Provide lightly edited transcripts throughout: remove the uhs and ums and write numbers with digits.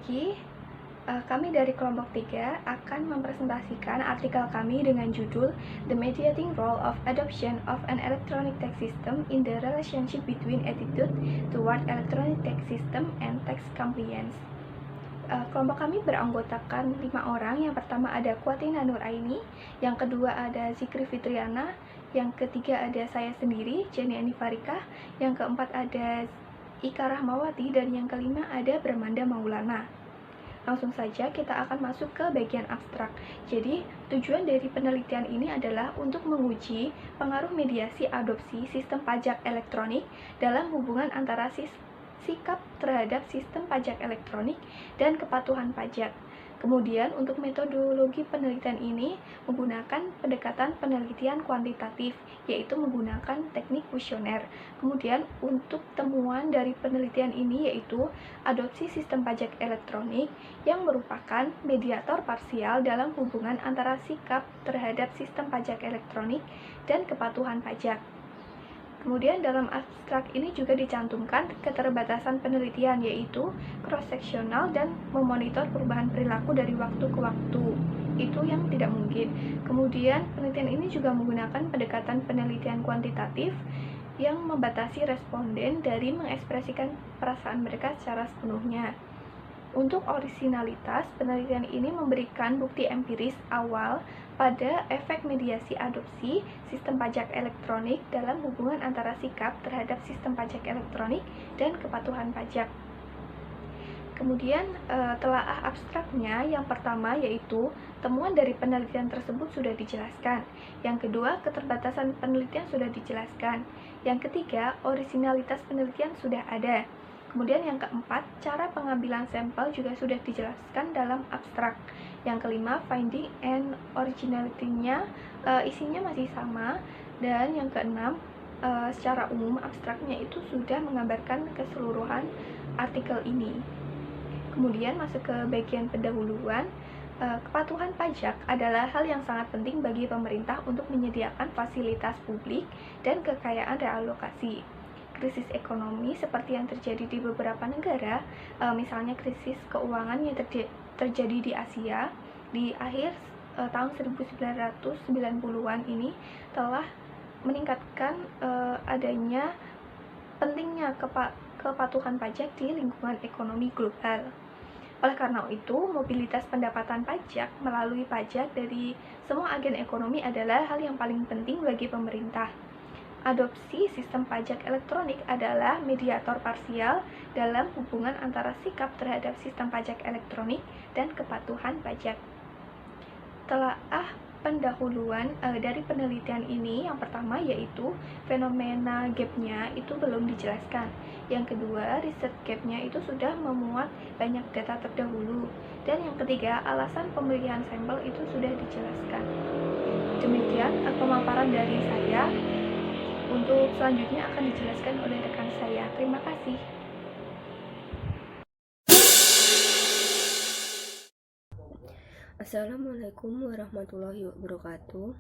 pagi. Kami dari kelompok 3 akan mempresentasikan artikel kami dengan judul The Mediating Role of Adoption of an Electronic Tax System in the Relationship Between Attitude Toward Electronic Tax System and Tax Compliance. Kelompok kami beranggotakan 5 orang. Yang pertama ada Kuatina Nuraini, yang kedua ada Zikri Fitriana, yang ketiga ada saya sendiri, Jenny Anifarika, yang keempat ada Ika Rahmawati, dan yang kelima ada Bramanda Maulana. Langsung saja kita akan masuk ke bagian abstrak. Jadi, tujuan dari penelitian ini adalah untuk menguji pengaruh mediasi adopsi sistem pajak elektronik dalam hubungan antara sikap terhadap sistem pajak elektronik dan kepatuhan pajak. Kemudian, untuk metodologi penelitian ini menggunakan pendekatan penelitian kuantitatif, yaitu menggunakan teknik kuesioner. Kemudian, untuk temuan dari penelitian ini yaitu adopsi sistem pajak elektronik yang merupakan mediator parsial dalam hubungan antara sikap terhadap sistem pajak elektronik dan kepatuhan pajak. Kemudian dalam abstrak ini juga dicantumkan keterbatasan penelitian, yaitu cross-seksional dan memonitor perubahan perilaku dari waktu ke waktu. Itu yang tidak mungkin. Kemudian penelitian ini juga menggunakan pendekatan penelitian kuantitatif yang membatasi responden dari mengekspresikan perasaan mereka secara sepenuhnya. Untuk orisinalitas, penelitian ini memberikan bukti empiris awal pada efek mediasi adopsi sistem pajak elektronik dalam hubungan antara sikap terhadap sistem pajak elektronik dan kepatuhan pajak. Kemudian telaah abstraknya, yang pertama yaitu temuan dari penelitian tersebut sudah dijelaskan. Yang kedua, keterbatasan penelitian sudah dijelaskan. Yang ketiga, orisinalitas penelitian sudah ada. Kemudian yang keempat, cara pengambilan sampel juga sudah dijelaskan dalam abstrak. Yang kelima, finding and originality-nya isinya masih sama. Dan yang keenam, secara umum abstraknya itu sudah menggambarkan keseluruhan artikel ini. Kemudian masuk ke bagian pendahuluan. Kepatuhan pajak adalah hal yang sangat penting bagi pemerintah untuk menyediakan fasilitas publik dan kekayaan realokasi. Krisis ekonomi seperti yang terjadi di beberapa negara, misalnya krisis keuangan yang terjadi di Asia di akhir tahun 1990-an ini telah meningkatkan adanya pentingnya kepatuhan pajak di lingkungan ekonomi global. Oleh karena itu, mobilitas pendapatan pajak melalui pajak dari semua agen ekonomi adalah hal yang paling penting bagi pemerintah. Adopsi sistem pajak elektronik adalah mediator parsial dalam hubungan antara sikap terhadap sistem pajak elektronik dan kepatuhan pajak. Telaah pendahuluan dari penelitian ini, yang pertama yaitu fenomena gap-nya itu belum dijelaskan. Yang kedua, riset gap-nya itu sudah memuat banyak data terdahulu. Dan yang ketiga, alasan pemilihan sampel itu sudah dijelaskan. Demikian pemaparan dari saya. Untuk selanjutnya akan dijelaskan oleh rekan saya. Terima kasih. Assalamualaikum warahmatullahi wabarakatuh.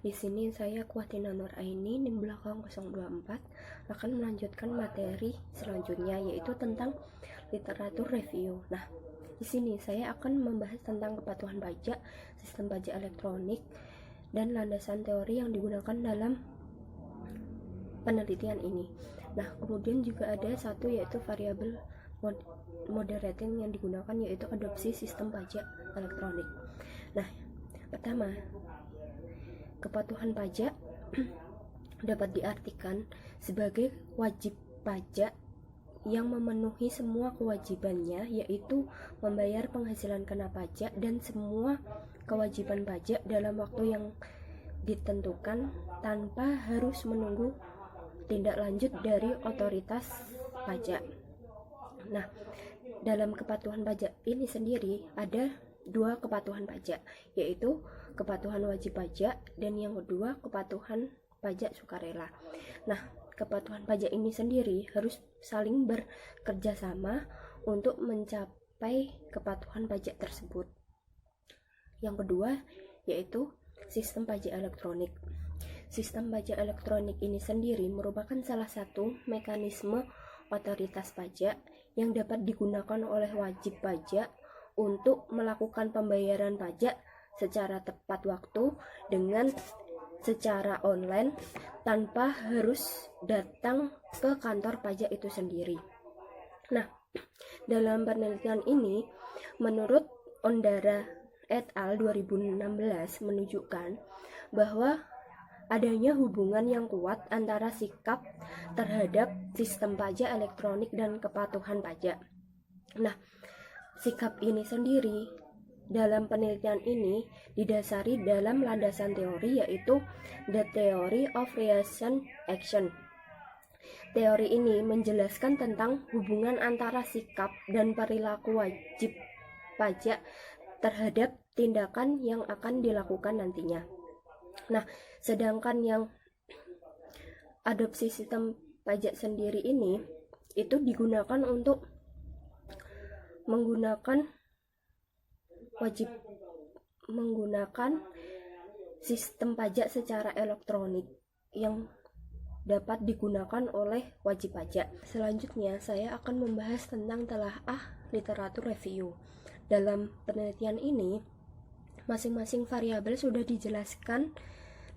Di sini saya Kuatina Nuraini NIM belakang 024 akan melanjutkan materi selanjutnya, yaitu tentang literatur review. Nah, di sini saya akan membahas tentang kepatuhan pajak, sistem pajak elektronik, dan landasan teori yang digunakan dalam penelitian ini. Nah, kemudian juga ada satu yaitu variabel moderating yang digunakan, yaitu adopsi sistem pajak elektronik. Nah, pertama, kepatuhan pajak dapat diartikan sebagai wajib pajak yang memenuhi semua kewajibannya, yaitu membayar penghasilan kena pajak dan semua kewajiban pajak dalam waktu yang ditentukan tanpa harus menunggu tindak lanjut dari otoritas pajak. Nah, dalam kepatuhan pajak ini sendiri ada dua kepatuhan pajak, yaitu kepatuhan wajib pajak dan yang kedua kepatuhan pajak sukarela. Nah, kepatuhan pajak ini sendiri harus saling bekerja sama untuk mencapai kepatuhan pajak tersebut. Yang kedua yaitu sistem pajak elektronik. Sistem pajak elektronik ini sendiri merupakan salah satu mekanisme otoritas pajak yang dapat digunakan oleh wajib pajak untuk melakukan pembayaran pajak secara tepat waktu dengan secara online tanpa harus datang ke kantor pajak itu sendiri. Nah, dalam penelitian ini, menurut Ondara et al. 2016 menunjukkan bahwa adanya hubungan yang kuat antara sikap terhadap sistem pajak elektronik dan kepatuhan pajak. Nah, sikap ini sendiri dalam penelitian ini didasari dalam landasan teori, yaitu The Theory of Recent Action. Teori ini menjelaskan tentang hubungan antara sikap dan perilaku wajib pajak terhadap tindakan yang akan dilakukan nantinya. Nah, sedangkan yang adopsi sistem pajak sendiri ini itu digunakan untuk menggunakan sistem pajak secara elektronik yang dapat digunakan oleh wajib pajak. Selanjutnya, saya akan membahas tentang telaah literatur review. Dalam penelitian ini, masing-masing variabel sudah dijelaskan,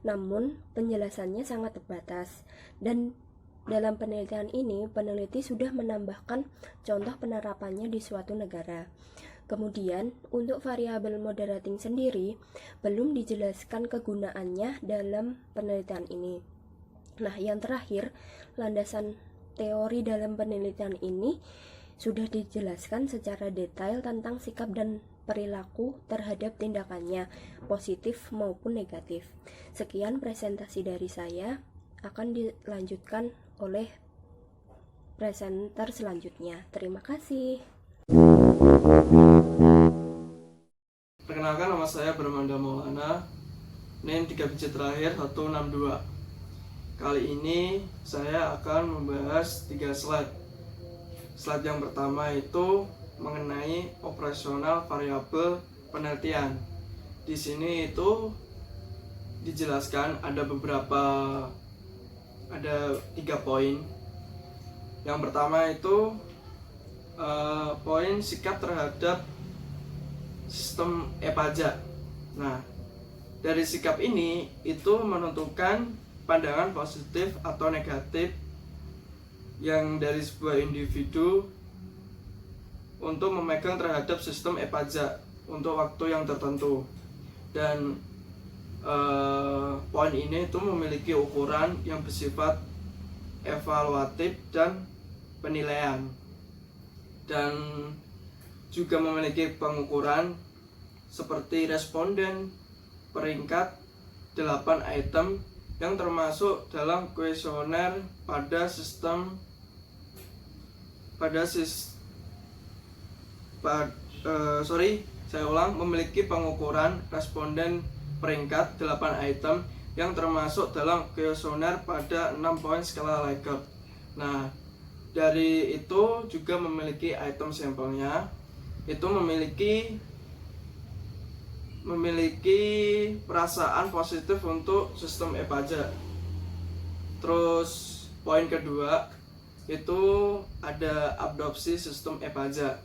namun penjelasannya sangat terbatas. Dan dalam penelitian ini, peneliti sudah menambahkan contoh penerapannya di suatu negara. Kemudian, untuk variabel moderating sendiri, belum dijelaskan kegunaannya dalam penelitian ini. Nah, yang terakhir, landasan teori dalam penelitian ini sudah dijelaskan secara detail tentang sikap dan perilaku terhadap tindakannya, positif maupun negatif. Sekian presentasi dari saya, akan dilanjutkan oleh presenter selanjutnya. Terima kasih. Perkenalkan, nama saya Bramanda Maulana, NIM 3 digit terakhir 162. Kali ini saya akan membahas 3 slide. Slide yang pertama itu mengenai operasional variabel penelitian. Di sini itu dijelaskan ada 3 poin. Yang pertama itu poin sikap terhadap sistem e-pajak. Nah, dari sikap ini itu menentukan pandangan positif atau negatif yang dari sebuah individu untuk memegang terhadap sistem e-pajak untuk waktu yang tertentu. Dan poin ini itu memiliki ukuran yang bersifat evaluatif dan penilaian, dan juga memiliki pengukuran seperti responden, peringkat, 8 item yang termasuk dalam kuesioner memiliki pengukuran responden, peringkat, 8 item yang termasuk dalam kuesioner pada 6 poin skala Likert. Nah, dari itu juga memiliki item sampelnya, itu memiliki perasaan positif untuk sistem e-pajak. Terus poin kedua itu ada adopsi sistem e-pajak.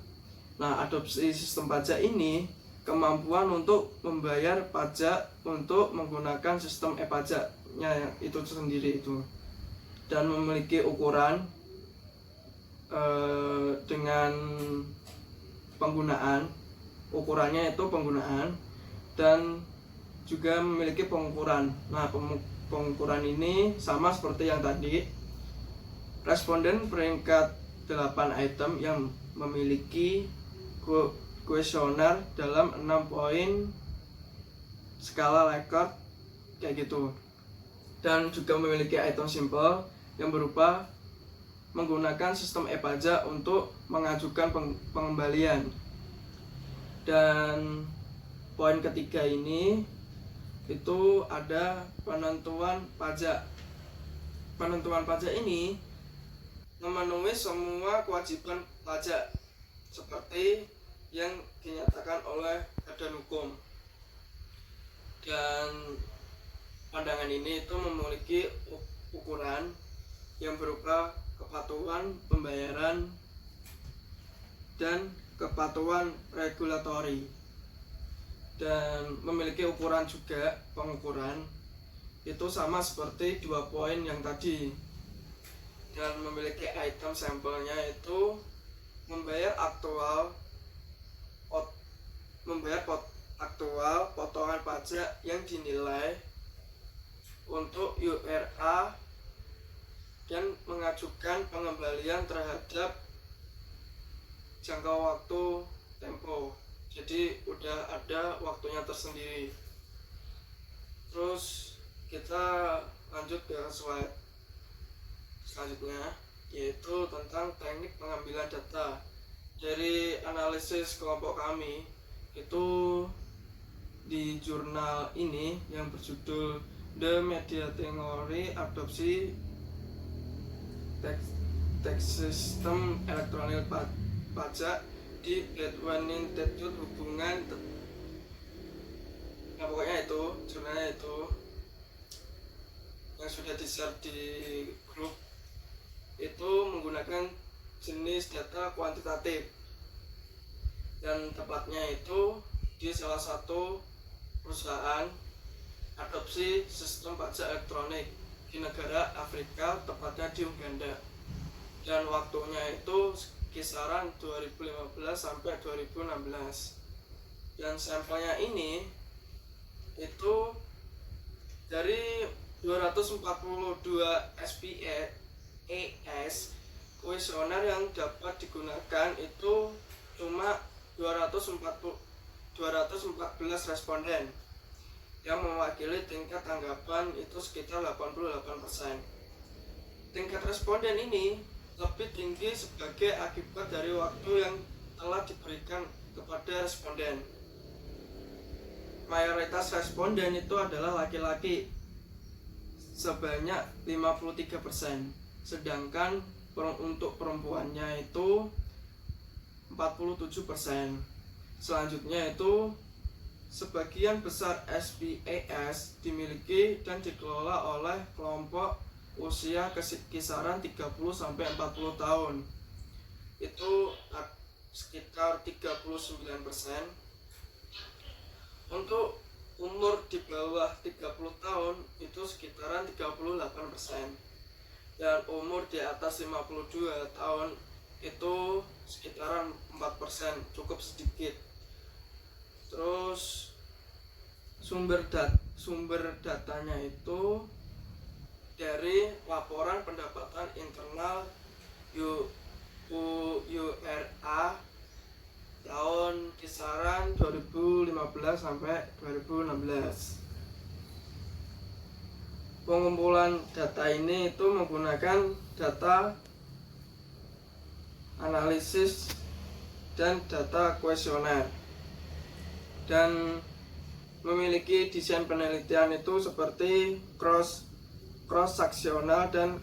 Nah, adopsi sistem pajak ini kemampuan untuk membayar pajak untuk menggunakan sistem e-pajaknya itu sendiri itu, dan memiliki ukuran dengan penggunaan, ukurannya itu penggunaan, dan juga memiliki pengukuran. Nah, pengukuran ini sama seperti yang tadi, responden peringkat 8 item yang memiliki kuesioner dalam 6 poin skala Likert kayak gitu, dan juga memiliki item simple yang berupa menggunakan sistem e-pajak untuk mengajukan pengembalian. Dan poin ketiga ini itu ada penentuan pajak. Penentuan pajak ini memenuhi semua kewajiban pajak seperti yang dinyatakan oleh badan hukum. Dan pandangan ini itu memiliki ukuran yang berupa kepatuhan pembayaran dan kepatuhan regulatori, dan memiliki ukuran juga. Pengukuran itu sama seperti 2 poin yang tadi, dan memiliki item sampelnya itu membayar aktual potongan pajak yang dinilai untuk URA dan mengajukan pengembalian terhadap jangka waktu tempo. Jadi udah ada waktunya tersendiri. Terus kita lanjut ke slide selanjutnya, yaitu tentang teknik pengambilan data. Dari analisis kelompok kami itu di jurnal ini yang berjudul The Mediating Theory Adopsi Tax System Elektronik Pajak di Blade Institute Hubungan. Nah pokoknya itu jurnalnya itu yang sudah di-share di grup, itu menggunakan jenis data kuantitatif, dan tepatnya itu di salah satu perusahaan adopsi sistem pajak elektronik di negara Afrika, tepatnya di Uganda, dan waktunya itu kisaran 2015 sampai 2016. Dan sampelnya ini itu dari 242 SPES kuesioner yang dapat digunakan itu cuma 214 responden yang mewakili tingkat tanggapan itu sekitar 88%. Tingkat responden ini lebih tinggi sebagai akibat dari waktu yang telah diberikan kepada responden. Mayoritas responden itu adalah laki-laki sebanyak 53%, sedangkan untuk perempuannya itu 47%. Selanjutnya itu sebagian besar SPES dimiliki dan dikelola oleh kelompok usia kisaran 30 sampai 40 tahun. Itu sekitar 39%. Untuk umur di bawah 30 tahun itu sekitaran 38%. Dan umur di atas 52 tahun itu sekitaran 4%, cukup sedikit. Terus sumber datanya itu dari laporan pendapatan internal URA tahun kisaran 2015 sampai 2016. Pengumpulan data ini itu menggunakan data analisis dan data kuesioner, dan memiliki desain penelitian itu seperti cross-seksional dan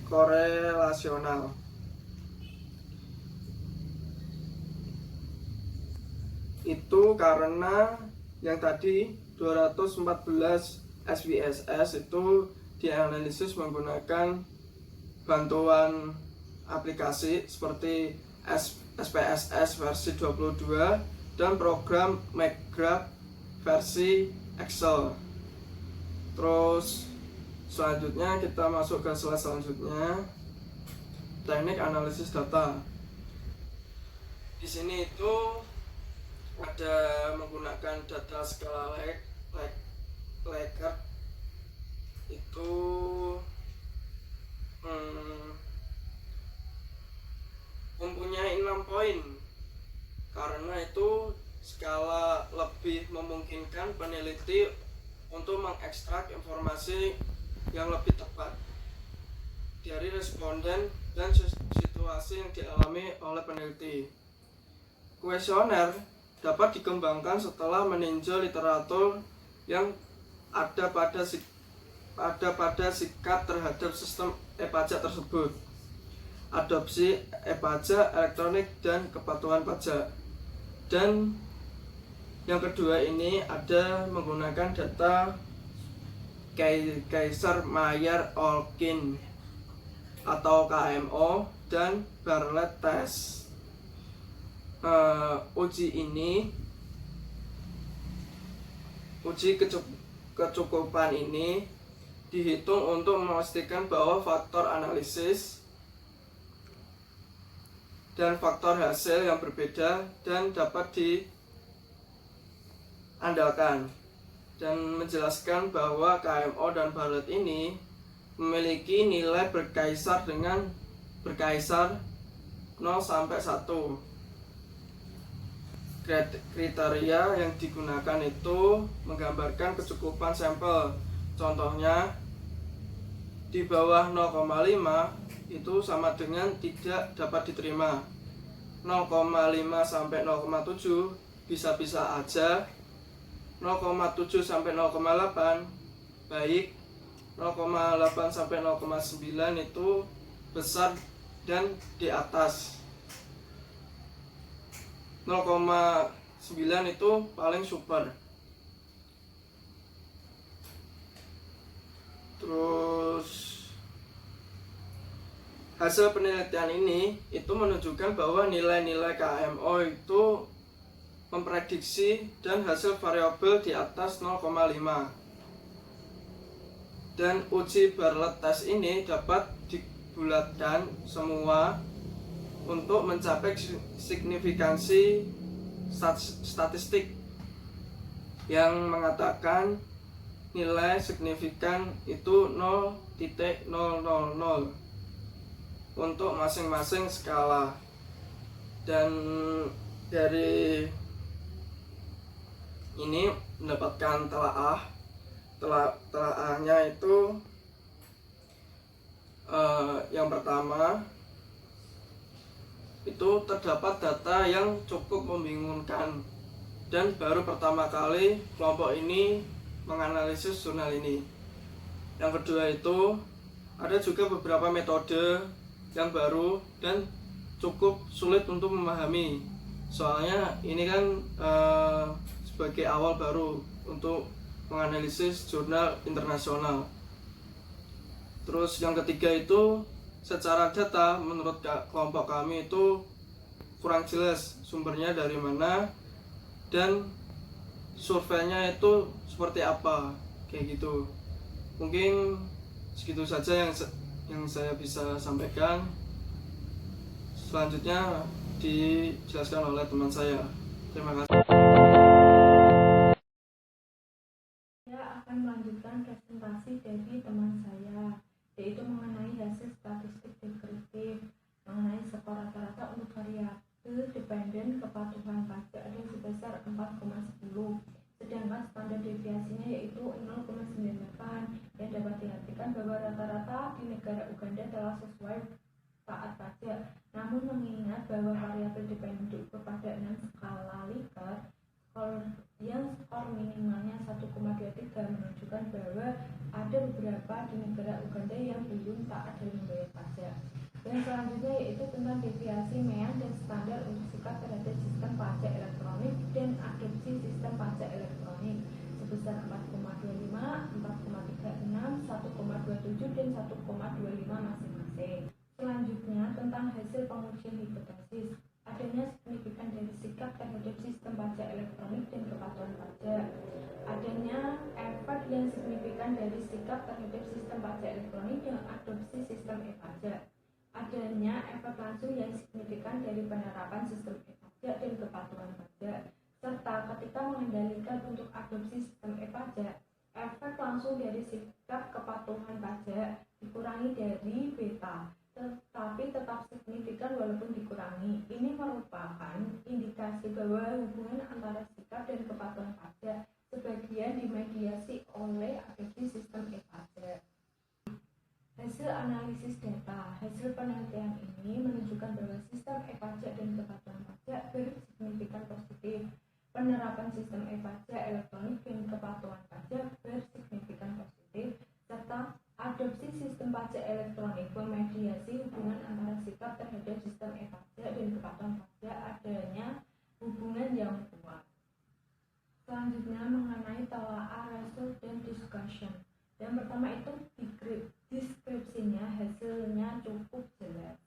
korelasional. Itu karena yang tadi 214 SPSS itu dianalisis menggunakan bantuan aplikasi seperti SPSS versi 22 dan program McGrath versi Excel. Terus selanjutnya kita masuk ke slide selanjutnya, teknik analisis data. Di sini itu ada menggunakan data skala Likert itu mempunyai 6 poin, karena itu skala lebih memungkinkan peneliti untuk mengekstrak informasi yang lebih tepat dari responden dan situasi yang dialami oleh peneliti. Kuesioner dapat dikembangkan setelah meninjau literatur yang ada pada sikap terhadap sistem e-pajak tersebut, adopsi e-pajak elektronik dan kepatuhan pajak. Dan yang kedua ini ada menggunakan data Kaiser-Meyer-Olkin atau KMO dan Bartlett Test. uji kecukupan ini dihitung untuk memastikan bahwa faktor analisis dan faktor hasil yang berbeda dan dapat diandalkan, dan menjelaskan bahwa KMO dan Bartlett ini memiliki nilai berkisar 0 sampai 1. Kriteria yang digunakan itu menggambarkan kecukupan sampel. Contohnya, di bawah 0,5 itu sama dengan tidak dapat diterima. 0,5 sampai 0,7 bisa-bisa aja. 0,7 sampai 0,8 baik. 0,8 sampai 0,9 itu besar dan di atas. 0,9 itu paling super. Terus hasil penelitian ini itu menunjukkan bahwa nilai-nilai KMO itu memprediksi dan hasil variabel di atas 0,5. Dan uji Bartlett test ini dapat dibulatkan semua untuk mencapai signifikansi statistik yang mengatakan nilai signifikan itu 0,000 untuk masing-masing skala. Dan dari ini mendapatkan telaahnya itu yang pertama itu terdapat data yang cukup membingungkan, dan baru pertama kali kelompok ini menganalisis jurnal ini. Yang kedua itu ada juga beberapa metode yang baru dan cukup sulit untuk memahami, soalnya ini kan sebagai awal baru untuk menganalisis jurnal internasional. Terus yang ketiga itu secara data menurut kelompok kami itu kurang jelas sumbernya dari mana dan surveinya itu seperti apa, kayak gitu. Mungkin segitu saja yang saya bisa sampaikan. Selanjutnya dijelaskan oleh teman saya. Terima kasih. Saya akan melanjutkan presentasi dari teman saya, yaitu mengenai hasil statistik deskriptif mengenai skor rata-rata untuk variabel dependen kepatuhan pajak ada sebesar 4,10, sedangkan standar deviasinya yaitu 0,98, dan dapat diartikan bahwa rata-rata di negara Uganda telah sesuai taat pajak. Namun mengingat bahwa variabel dependen diukur pada 6 skala Likert, skor minimalnya 1,23 menunjukkan bahwa ada beberapa di negara Uganda yang belum taat dalam membayar pajak. Dan selanjutnya yaitu tentang deviasi mean dan standar untuk sikap terhadap sistem pajak elektronik dan adopsi sistem pajak elektronik sebesar 4,25, 4,36, 1,27 dan 1,25 masing-masing. Selanjutnya tentang hasil pengujian hipotesis. Adanya signifikan dari sikap terhadap sistem pajak elektronik dan kepatuhan pajak. Adanya efek yang signifikan dari sikap terhadap sistem pajak elektronik yang adopsi sistem e-pajak. Adanya efek langsung yang signifikan dari penerapan sistem e-pajak dan kepatuhan pajak. Serta ketika mengendalikan untuk adopsi sistem e-pajak, efek langsung dari sikap kepatuhan pajak dikurangi dari beta, tetapi tetap signifikan walaupun dikurangi. Ini merupakan indikasi bahwa hubungan antara sikap dan kepatuhan pajak sebagian dimediasi oleh adopsi sistem e-pajak. Hasil analisis data. Hasil penelitian ini menunjukkan bahwa sistem e-pajak dan kepatuhan pajak bersignifikan positif. Penerapan sistem e-pajak elektronik dan kepatuhan pajak bersignifikan positif, serta adopsi sistem pajak elektronik memediasi hubungan antara sikap terhadap sistem e-pajak dan kepatuhan pajak adanya hubungan yang kuat. Selanjutnya mengenai telaah, result, dan discussion. Yang pertama itu deskripsinya, hasilnya cukup jelas.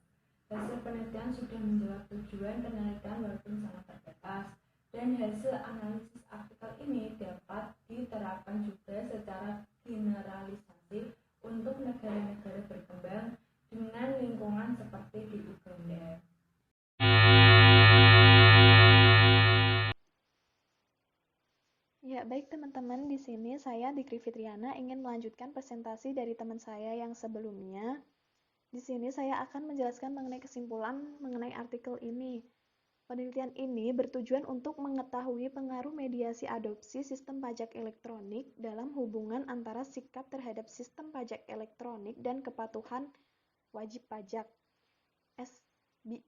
Hasil penelitian sudah menjawab tujuan penelitian walaupun sangat terbatas, dan hasil analisis artikel ini dapat diterapkan juga secara generalisasi untuk negara-negara berkembang dengan lingkungan seperti di Uganda. Ya, baik teman-teman, di sini saya Dikri Fitriana ingin melanjutkan presentasi dari teman saya yang sebelumnya. Di sini saya akan menjelaskan mengenai kesimpulan mengenai artikel ini. Penelitian ini bertujuan untuk mengetahui pengaruh mediasi adopsi sistem pajak elektronik dalam hubungan antara sikap terhadap sistem pajak elektronik dan kepatuhan wajib pajak,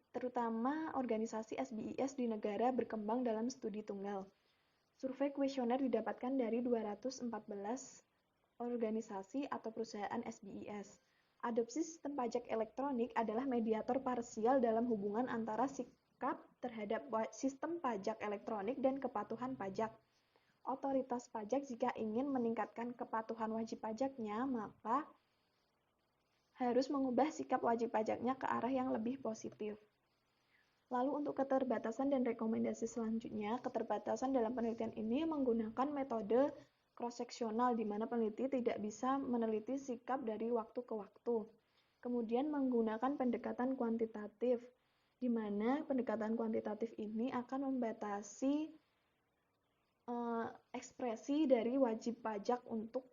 terutama organisasi SBIS di negara berkembang dalam studi tunggal. Survei kuesioner didapatkan dari 214 organisasi atau perusahaan SBIS. Adopsi sistem pajak elektronik adalah mediator parsial dalam hubungan antara sikap terhadap sistem pajak elektronik dan kepatuhan pajak. Otoritas pajak jika ingin meningkatkan kepatuhan wajib pajaknya, maka harus mengubah sikap wajib pajaknya ke arah yang lebih positif. Lalu untuk keterbatasan dan rekomendasi selanjutnya, keterbatasan dalam penelitian ini menggunakan metode cross-seksional di mana peneliti tidak bisa meneliti sikap dari waktu ke waktu. Kemudian menggunakan pendekatan kuantitatif, di mana pendekatan kuantitatif ini akan membatasi ekspresi dari wajib pajak untuk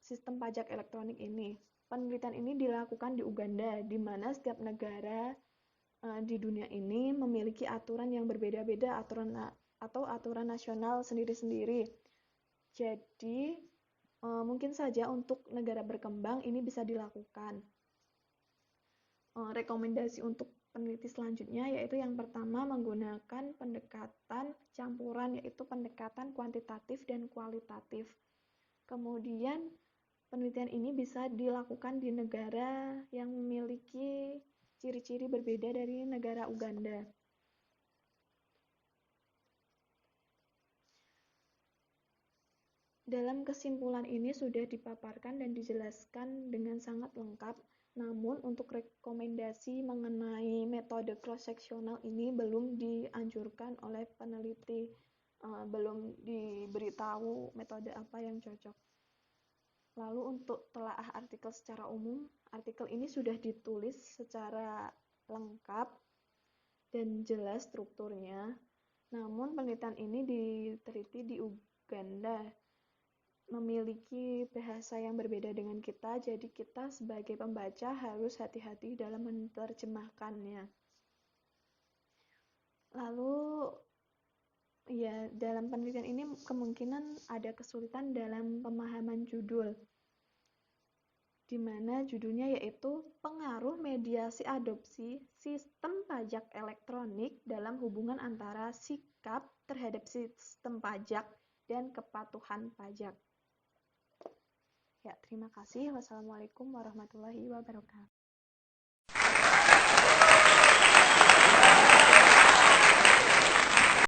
sistem pajak elektronik ini. Penelitian ini dilakukan di Uganda, di mana setiap negara di dunia ini memiliki aturan yang berbeda-beda, aturan nasional sendiri-sendiri. Jadi mungkin saja untuk negara berkembang ini bisa dilakukan. Rekomendasi untuk peneliti selanjutnya yaitu yang pertama menggunakan pendekatan campuran, yaitu pendekatan kuantitatif dan kualitatif. Kemudian penelitian ini bisa dilakukan di negara yang memiliki ciri-ciri berbeda dari negara Uganda. Dalam kesimpulan ini sudah dipaparkan dan dijelaskan dengan sangat lengkap, namun untuk rekomendasi mengenai metode cross-seksional ini belum dianjurkan oleh peneliti, belum diberitahu metode apa yang cocok. Lalu untuk telaah artikel secara umum, artikel ini sudah ditulis secara lengkap dan jelas strukturnya. Namun penelitian ini diteliti di Uganda, memiliki bahasa yang berbeda dengan kita, jadi kita sebagai pembaca harus hati-hati dalam menerjemahkannya. Lalu ya, dalam penelitian ini kemungkinan ada kesulitan dalam pemahaman judul, di mana judulnya yaitu pengaruh mediasi adopsi sistem pajak elektronik dalam hubungan antara sikap terhadap sistem pajak dan kepatuhan pajak. Ya, terima kasih. Wassalamualaikum warahmatullahi wabarakatuh.